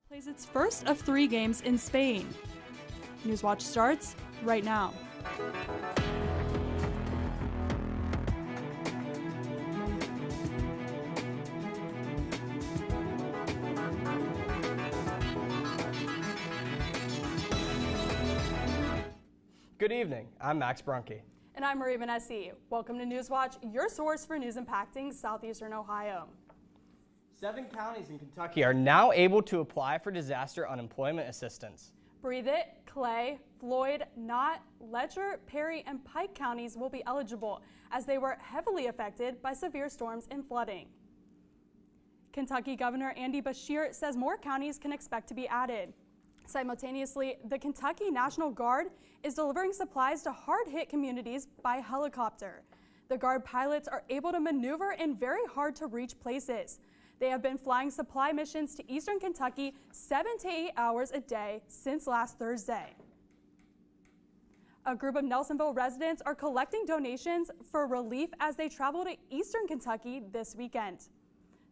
Plays its first of 3 games in Spain. Newswatch starts right now. Good evening, I'm Max Brunke. And I'm Marie Vanessi. Welcome to Newswatch, your source for news impacting southeastern Ohio. 7 counties in Kentucky are now able to apply for disaster unemployment assistance. Breathe It, Clay, Floyd, Knott, Letcher, Perry, and Pike counties will be eligible as they were heavily affected by severe storms and flooding. Kentucky Governor Andy Beshear says more counties can expect to be added. Simultaneously, the Kentucky National Guard is delivering supplies to hard-hit communities by helicopter. The Guard pilots are able to maneuver in very hard-to-reach places. They have been flying supply missions to eastern Kentucky 7 to 8 hours a day since last Thursday. A group of Nelsonville residents are collecting donations for relief as they travel to eastern Kentucky this weekend.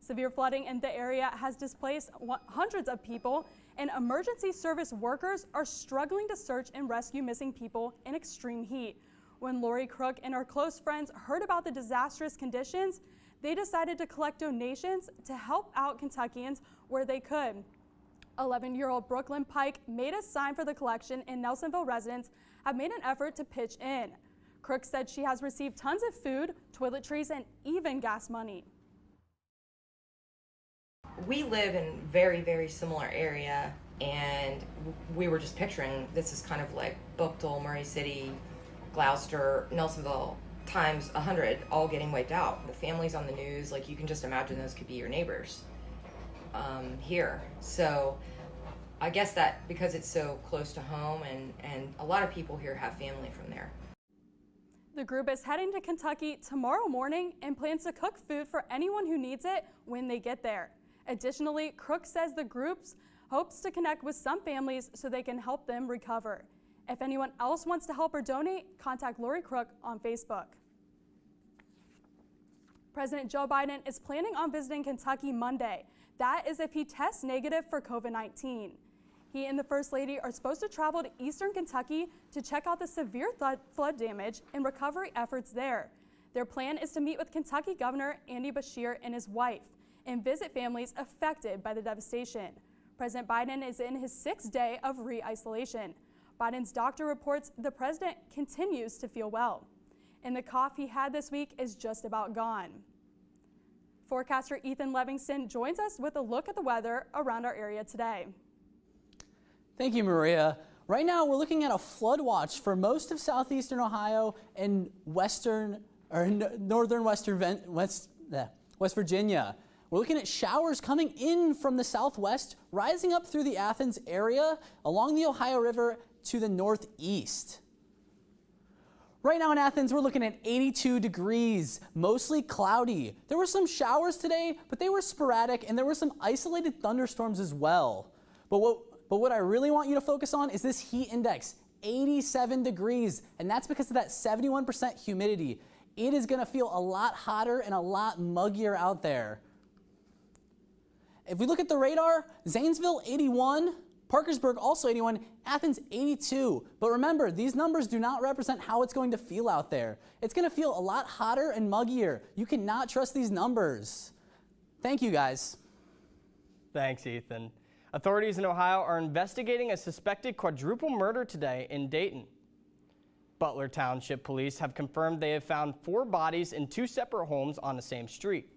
Severe flooding in the area has displaced hundreds of people, and emergency service workers are struggling to search and rescue missing people in extreme heat. When Lori Crook and her close friends heard about the disastrous conditions, they decided to collect donations to help out Kentuckians where they could. 11-year-old Brooklyn Pike made a sign for the collection, and Nelsonville residents have made an effort to pitch in. Crook said she has received tons of food, toiletries, and even gas money. We live in very, very similar area, and we were just picturing this is kind of like Buckle, Murray City, Gloucester, Nelsonville, times 100 all getting wiped out. The families on the news, like you can just imagine those could be your neighbors here. So I guess that because it's so close to home and a lot of people here have family from there. The group is heading to Kentucky tomorrow morning and plans to cook food for anyone who needs it when they get there. Additionally, Crook says the group hopes to connect with some families so they can help them recover. If anyone else wants to help or donate, contact Lori Crook on Facebook. President Joe Biden is planning on visiting Kentucky Monday. That is if he tests negative for COVID-19. He and the First Lady are supposed to travel to eastern Kentucky to check out the severe flood damage and recovery efforts there. Their plan is to meet with Kentucky Governor Andy Beshear and his wife and visit families affected by the devastation. President Biden is in his 6th day of re-isolation. Biden's doctor reports the president continues to feel well, and the cough he had this week is just about gone. Forecaster Ethan Livingston joins us with a look at the weather around our area today. Thank you, Maria. Right now, we're looking at a flood watch for most of southeastern Ohio and West Virginia. We're looking at showers coming in from the southwest, rising up through the Athens area, along the Ohio River to the northeast. Right now in Athens, we're looking at 82 degrees, mostly cloudy. There were some showers today, but they were sporadic, and there were some isolated thunderstorms as well. But what I really want you to focus on is this heat index, 87 degrees, and that's because of that 71% humidity. It is going to feel a lot hotter and a lot muggier out there. If we look at the radar, Zanesville 81, Parkersburg also 81, Athens 82. But remember, these numbers do not represent how it's going to feel out there. It's going to feel a lot hotter and muggier. You cannot trust these numbers. Thank you, guys. Thanks, Ethan. Authorities in Ohio are investigating a suspected quadruple murder today in Dayton. Butler Township Police have confirmed they have found 4 bodies in 2 separate homes on the same street.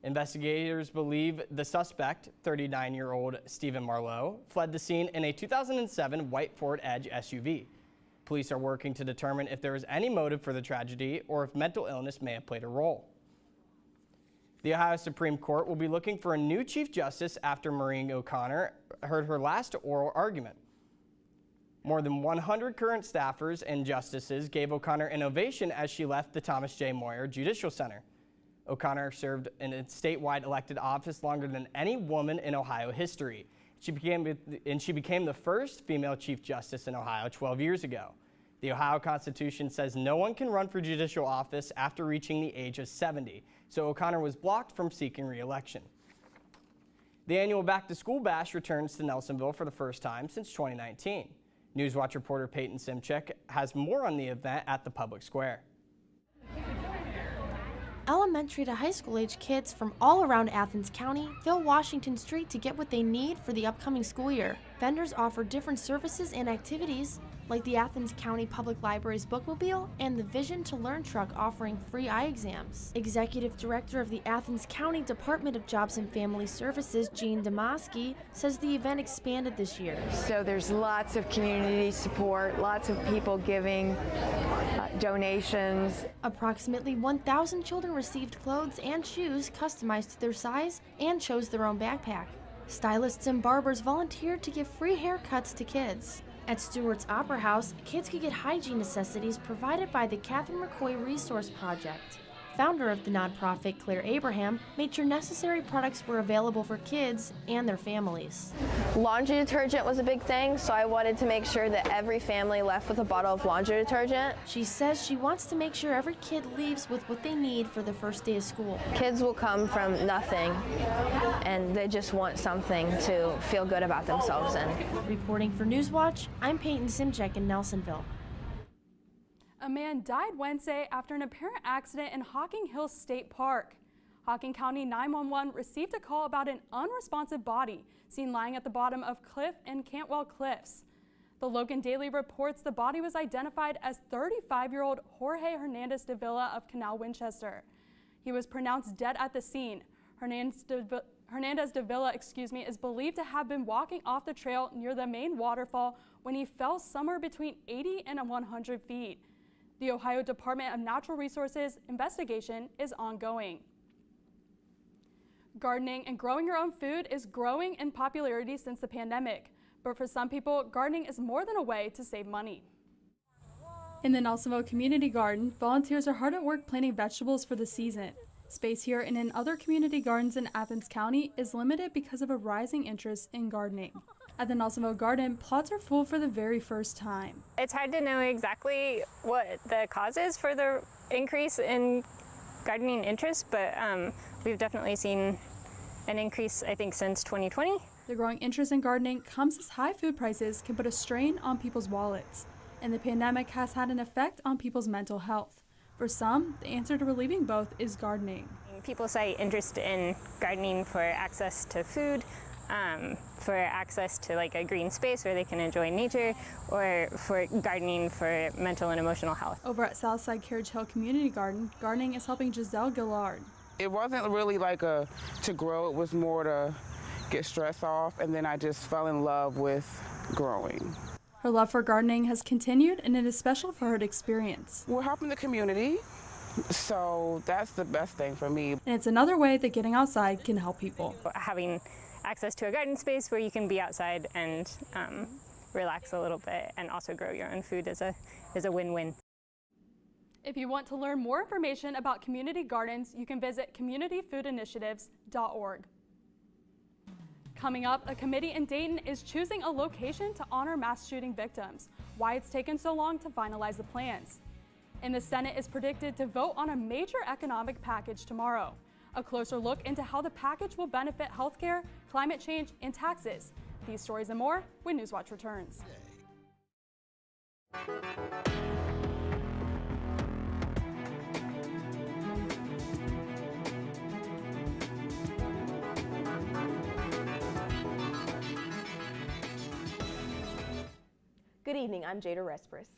Investigators believe the suspect, 39-year-old Stephen Marlowe, fled the scene in a 2007 white Ford Edge SUV. Police are working to determine if there is any motive for the tragedy or if mental illness may have played a role. The Ohio Supreme Court will be looking for a new Chief Justice after Maureen O'Connor heard her last oral argument. More than 100 current staffers and justices gave O'Connor an ovation as she left the Thomas J. Moyer Judicial Center. O'Connor served in a statewide elected office longer than any woman in Ohio history. She became the first female Chief Justice in Ohio 12 years ago. The Ohio Constitution says no one can run for judicial office after reaching the age of 70, so O'Connor was blocked from seeking re-election. The annual Back to School Bash returns to Nelsonville for the first time since 2019. Newswatch reporter Peyton Simchek has more on the event at the public square. Elementary to high school age kids from all around Athens County fill Washington Street to get what they need for the upcoming school year. Vendors offer different services and activities, like the Athens County Public Library's Bookmobile and the Vision to Learn truck offering free eye exams. Executive Director of the Athens County Department of Jobs and Family Services, Jean Damaski, says the event expanded this year. So there's lots of community support, lots of people giving donations. Approximately 1,000 children received clothes and shoes customized to their size and chose their own backpack. Stylists and barbers volunteered to give free haircuts to kids. At Stewart's Opera House, kids could get hygiene necessities provided by the Catherine McCoy Resource Project. Founder of the nonprofit, Claire Abraham, made sure necessary products were available for kids and their families. Laundry detergent was a big thing, so I wanted to make sure that every family left with a bottle of laundry detergent. She says she wants to make sure every kid leaves with what they need for the first day of school. Kids will come from nothing, and they just want something to feel good about themselves in. Reporting for Newswatch, I'm Peyton Simchek in Nelsonville. A man died Wednesday after an apparent accident in Hocking Hills State Park. Hocking County 911 received a call about an unresponsive body seen lying at the bottom of Cliff and Cantwell Cliffs. The Logan Daily reports the body was identified as 35-year-old Jorge Hernandez de Villa of Canal Winchester. He was pronounced dead at the scene. Hernandez de Villa, is believed to have been walking off the trail near the main waterfall when he fell somewhere between 80 and 100 feet. The Ohio Department of Natural Resources investigation is ongoing. Gardening and growing your own food is growing in popularity since the pandemic, but for some people, gardening is more than a way to save money. In the Nelsonville Community Garden, volunteers are hard at work planting vegetables for the season. Space here and in other community gardens in Athens County is limited because of a rising interest in gardening. At the Nelsonville Garden, plots are full for the very first time. It's hard to know exactly what the cause is for the increase in gardening interest, but we've definitely seen an increase, I think, since 2020. The growing interest in gardening comes as high food prices can put a strain on people's wallets, and the pandemic has had an effect on people's mental health. For some, the answer to relieving both is gardening. People cite interest in gardening for access to food, for access to like a green space where they can enjoy nature, or for gardening for mental and emotional health. Over at Southside Carriage Hill Community Garden, gardening is helping Giselle Gillard. It wasn't really like to grow, it was more to get stress off, and then I just fell in love with growing. Her love for gardening has continued, and it is special for her to experience. We're helping the community, so that's the best thing for me. And it's another way that getting outside can help people. Having access to a garden space where you can be outside and relax a little bit and also grow your own food is a win-win. If you want to learn more information about community gardens, you can visit communityfoodinitiatives.org. Coming up, a committee in Dayton is choosing a location to honor mass shooting victims. Why it's taken so long to finalize the plans. And the Senate is predicted to vote on a major economic package tomorrow. A closer look into how the package will benefit healthcare, climate change, and taxes. These stories and more when Newswatch returns. Good evening, I'm Jada Respris.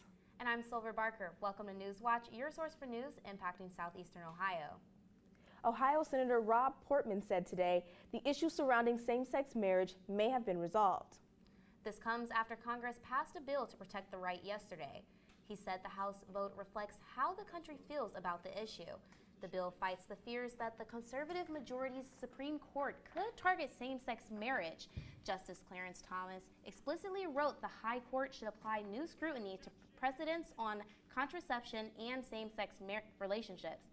And I'm Silver Barker. Welcome to Newswatch, your source for news impacting southeastern Ohio. Ohio Senator Rob Portman said today the issue surrounding same-sex marriage may have been resolved. This comes after Congress passed a bill to protect the right yesterday. He said the House vote reflects how the country feels about the issue. The bill fights the fears that the conservative majority's Supreme Court could target same-sex marriage. Justice Clarence Thomas explicitly wrote the High Court should apply new scrutiny to precedents on contraception and same-sex relationships.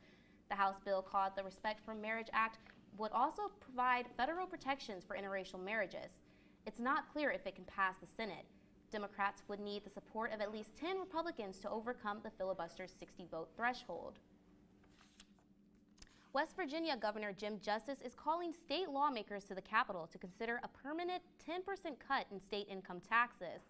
The House bill, called the Respect for Marriage Act, would also provide federal protections for interracial marriages. It's not clear if it can pass the Senate. Democrats would need the support of at least 10 Republicans to overcome the filibuster's 60-vote threshold. West Virginia Governor Jim Justice is calling state lawmakers to the Capitol to consider a permanent 10% cut in state income taxes.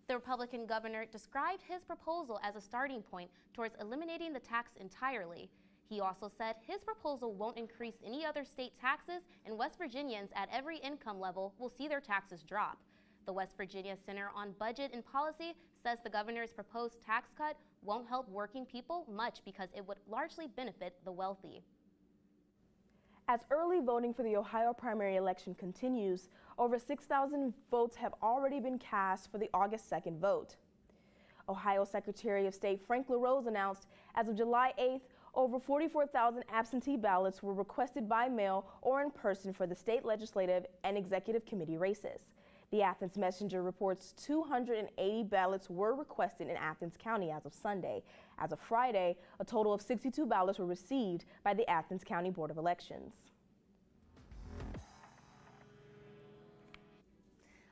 The Republican governor described his proposal as a starting point towards eliminating the tax entirely. He also said his proposal won't increase any other state taxes, and West Virginians at every income level will see their taxes drop. The West Virginia Center on Budget and Policy says the governor's proposed tax cut won't help working people much because it would largely benefit the wealthy. As early voting for the Ohio primary election continues, over 6,000 votes have already been cast for the August 2nd vote. Ohio Secretary of State Frank LaRose announced as of July 8th, over 44,000 absentee ballots were requested by mail or in person for the state legislative and executive committee races. The Athens Messenger reports 280 ballots were requested in Athens County as of Sunday. As of Friday, a total of 62 ballots were received by the Athens County Board of Elections.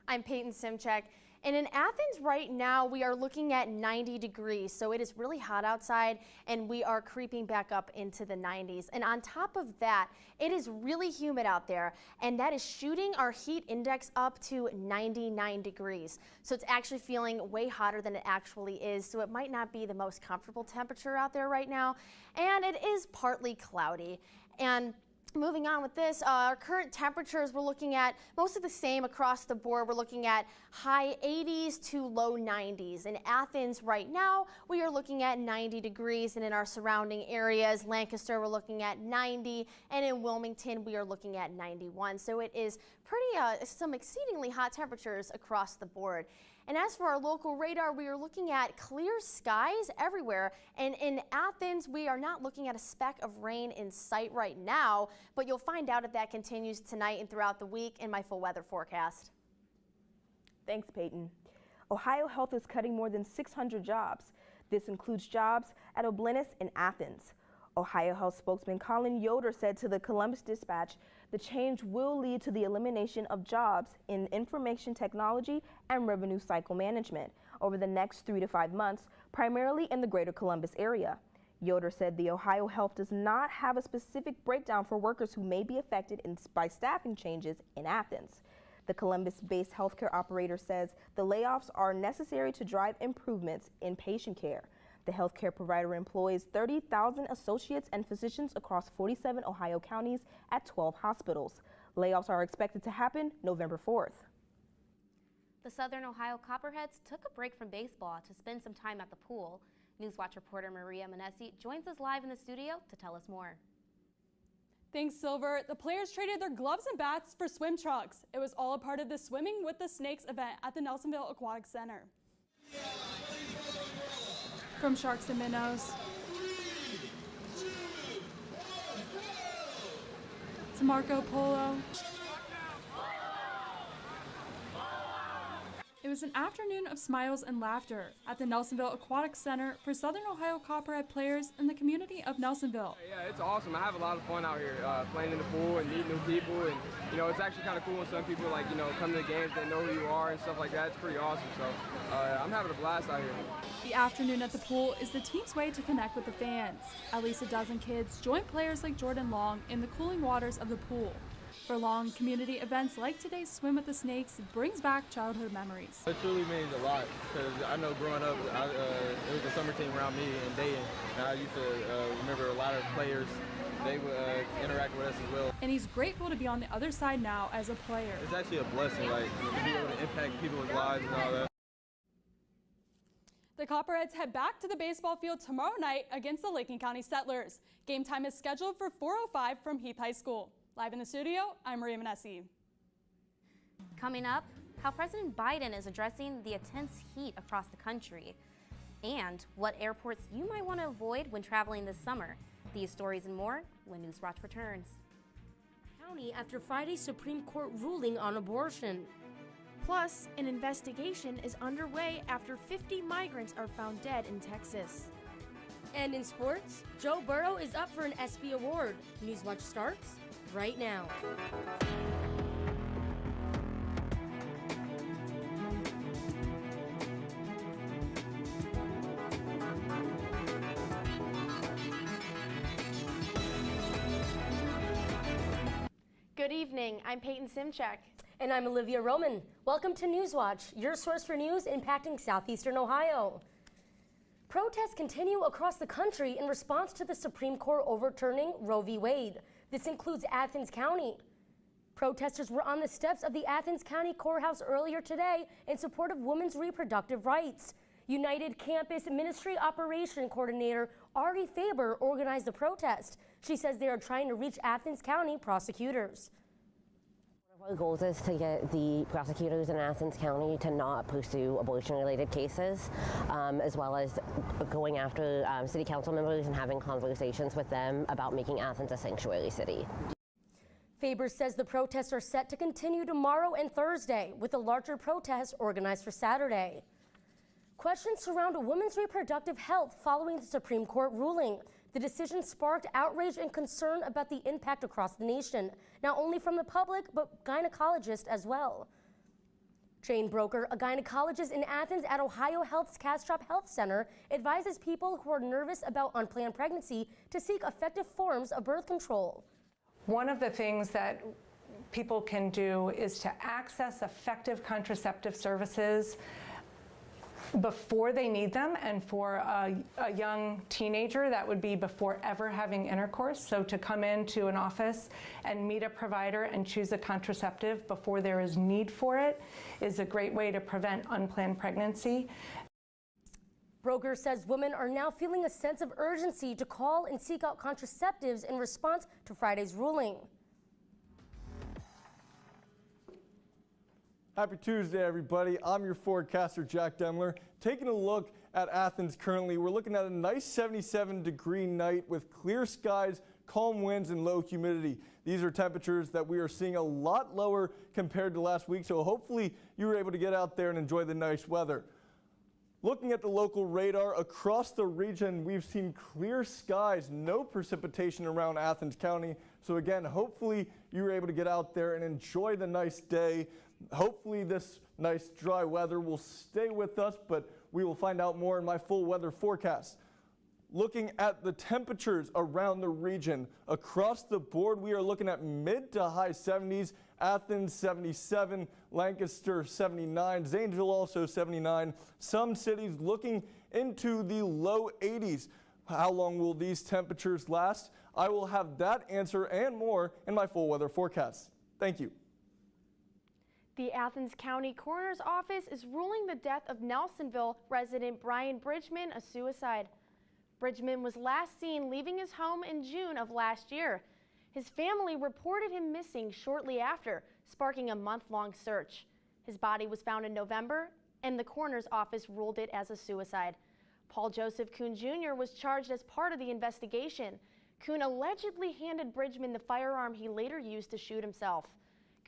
I'm Peyton Simchek. And in Athens right now, we are looking at 90 degrees. So it is really hot outside and we are creeping back up into the 90s. And on top of that, it is really humid out there, and that is shooting our heat index up to 99 degrees. So it's actually feeling way hotter than it actually is. So it might not be the most comfortable temperature out there right now. And it is partly cloudy. And moving on with this, our current temperatures, we're looking at mostly the same across the board. We're looking at high 80s to low 90s. In Athens right now, we are looking at 90 degrees, and in our surrounding areas, Lancaster, we're looking at 90, and in Wilmington, we are looking at 91. So it is pretty, some exceedingly hot temperatures across the board. And as for our local radar, we are looking at clear skies everywhere. And in Athens, we are not looking at a speck of rain in sight right now, but you'll find out if that continues tonight and throughout the week in my full weather forecast. Thanks, Peyton. Ohio Health is cutting more than 600 jobs. This includes jobs at Oblenis and Athens. Ohio Health spokesman Colin Yoder said to the Columbus Dispatch, the change will lead to the elimination of jobs in information technology and revenue cycle management over the next 3 to 5 months, primarily in the greater Columbus area. Yoder said the Ohio Health does not have a specific breakdown for workers who may be affected by staffing changes in Athens. The Columbus-based healthcare operator says the layoffs are necessary to drive improvements in patient care. The healthcare provider employs 30,000 associates and physicians across 47 Ohio counties at 12 hospitals. Layoffs are expected to happen November 4th. The Southern Ohio Copperheads took a break from baseball to spend some time at the pool. Newswatch reporter Maria Manessi joins us live in the studio to tell us more. Thanks, Silver. The players traded their gloves and bats for swim trunks. It was all a part of the Swimming with the Snakes event at the Nelsonville Aquatic Center. From sharks and minnows to Marco Polo. It was an afternoon of smiles and laughter at the Nelsonville Aquatic Center for Southern Ohio Copperhead players in the community of Nelsonville. Yeah, it's awesome. I have a lot of fun out here playing in the pool and meeting new people, and it's actually kind of cool when some people come to the games, they know who you are and stuff like that. It's pretty awesome. So I'm having a blast out here. The afternoon at the pool is the team's way to connect with the fans. At least a dozen kids join players like Jordan Long in the cooling waters of the pool. For Long, community events like today's Swim with the Snakes brings back childhood memories. It truly means a lot because I know growing up, it was a summer team around me in Dayton, and I used to remember a lot of players. They would interact with us as well. And he's grateful to be on the other side now as a player. It's actually a blessing, to be able to impact people's lives and all that. The Copperheads head back to the baseball field tomorrow night against the Licking County Settlers. Game time is scheduled for 4:05 from Heath High School. Live in the studio, I'm Maria Manessi. Coming up, how President Biden is addressing the intense heat across the country, and what airports you might want to avoid when traveling this summer. These stories and more when Newswatch returns. County after Friday's Supreme Court ruling on abortion. Plus, an investigation is underway after 50 migrants are found dead in Texas. And in sports, Joe Burrow is up for an ESPY award. Newswatch starts right now. Good evening. I'm Peyton Simchek. And I'm Olivia Roman. Welcome to Newswatch, your source for news impacting southeastern Ohio. Protests continue across the country in response to the Supreme Court overturning Roe v. Wade. This includes Athens County. Protesters were on the steps of the Athens County Courthouse earlier today in support of women's reproductive rights. United Campus Ministry Operation Coordinator Ari Faber organized the protest. She says they are trying to reach Athens County prosecutors. Our goal is to get the prosecutors in Athens County to not pursue abortion-related cases, as well as going after city council members and having conversations with them about making Athens a sanctuary city. Faber says the protests are set to continue tomorrow and Thursday, with a larger protest organized for Saturday. Questions surround a woman's reproductive health following the Supreme Court ruling. The decision sparked outrage and concern about the impact across the nation, not only from the public, but gynecologists as well. Jane Broker, a gynecologist in Athens at Ohio Health's Castrop Health Center, advises people who are nervous about unplanned pregnancy to seek effective forms of birth control. One of the things that people can do is to access effective contraceptive services before they need them, and for a young teenager, that would be before ever having intercourse. So to come into an office and meet a provider and choose a contraceptive before there is need for it is a great way to prevent unplanned pregnancy. Broger says women are now feeling a sense of urgency to call and seek out contraceptives in response to Friday's ruling. Happy Tuesday, everybody. I'm your forecaster, Jack Demler. Taking a look at Athens currently, we're looking at a nice 77-degree night with clear skies, calm winds, and low humidity. These are temperatures that we are seeing a lot lower compared to last week, so hopefully you were able to get out there and enjoy the nice weather. Looking at the local radar across the region, we've seen clear skies, no precipitation around Athens County. So again, hopefully you were able to get out there and enjoy the nice day. Hopefully this nice dry weather will stay with us, but we will find out more in my full weather forecast. Looking at the temperatures around the region, across the board, we are looking at mid to high 70s. Athens 77, Lancaster 79, Zanesville also 79. Some cities looking into the low 80s. How long will these temperatures last? I will have that answer and more in my full weather forecast. Thank you. The Athens County Coroner's Office is ruling the death of Nelsonville resident Brian Bridgman a suicide. Bridgman was last seen leaving his home in June of last year. His family reported him missing shortly after, sparking a month-long search. His body was found in November, and the coroner's office ruled it as a suicide. Paul Joseph Kuhn Jr. was charged as part of the investigation. Kuhn allegedly handed Bridgman the firearm he later used to shoot himself.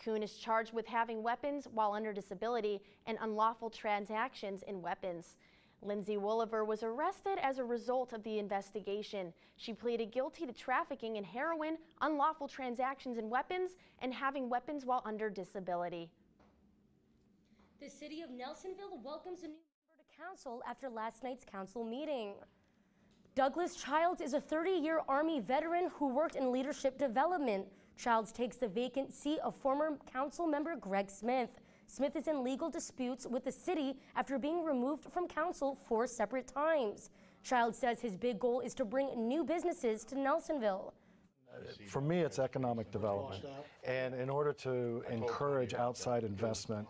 Kuhn is charged with having weapons while under disability and unlawful transactions in weapons. Lindsay Wolliver was arrested as a result of the investigation. She pleaded guilty to trafficking in heroin, unlawful transactions in weapons, and having weapons while under disability. The city of Nelsonville welcomes a new member to council after last night's council meeting. Douglas Childs is a 30-year Army veteran who worked in leadership development. Childs takes the vacant seat of former council member Greg Smith. Smith is in legal disputes with the city after being removed from council 4 separate times. Childs says his big goal is to bring new businesses to Nelsonville. For me, it's economic development. And in order to encourage outside investment,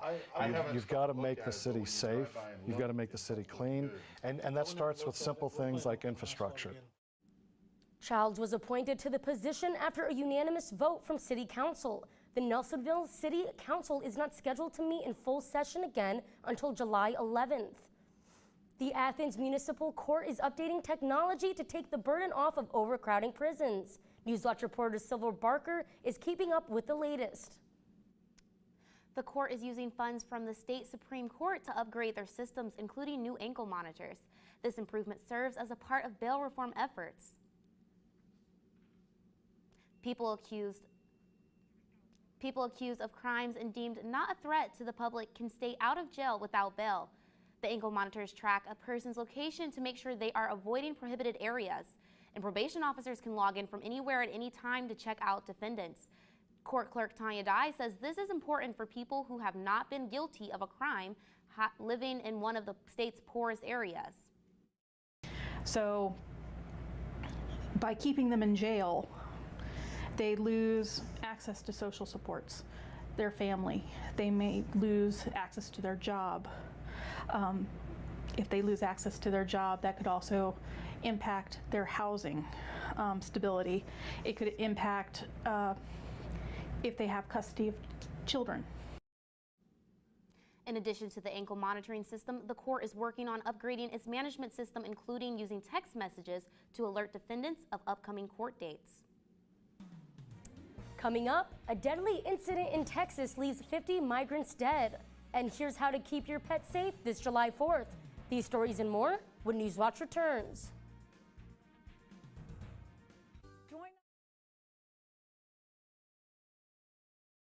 you've got to make the city safe, you've got to make the city clean, and that starts with simple things like infrastructure. Childs was appointed to the position after a unanimous vote from City Council. The Nelsonville City Council is not scheduled to meet in full session again until July 11th. The Athens Municipal Court is updating technology to take the burden off of overcrowding prisons. Newswatch reporter Silver Barker is keeping up with the latest. The court is using funds from the state Supreme Court to upgrade their systems, including new ankle monitors. This improvement serves as a part of bail reform efforts. People accused of crimes and deemed not a threat to the public can stay out of jail without bail. The ankle monitors track a person's location to make sure they are avoiding prohibited areas, and probation officers can log in from anywhere at any time to check out defendants. Court clerk Tanya Dye says this is important for people who have not been guilty of a crime living in one of the state's poorest areas. So by keeping them in jail, they lose access to social supports, their family. They may lose access to their job. If they lose access to their job, that could also impact their housing stability. It could impact if they have custody of children. In addition to the ankle monitoring system, the court is working on upgrading its management system, including using text messages to alert defendants of upcoming court dates. Coming up, a deadly incident in Texas leaves 50 migrants dead. And here's how to keep your pet safe this July 4th. These stories and more when Newswatch returns.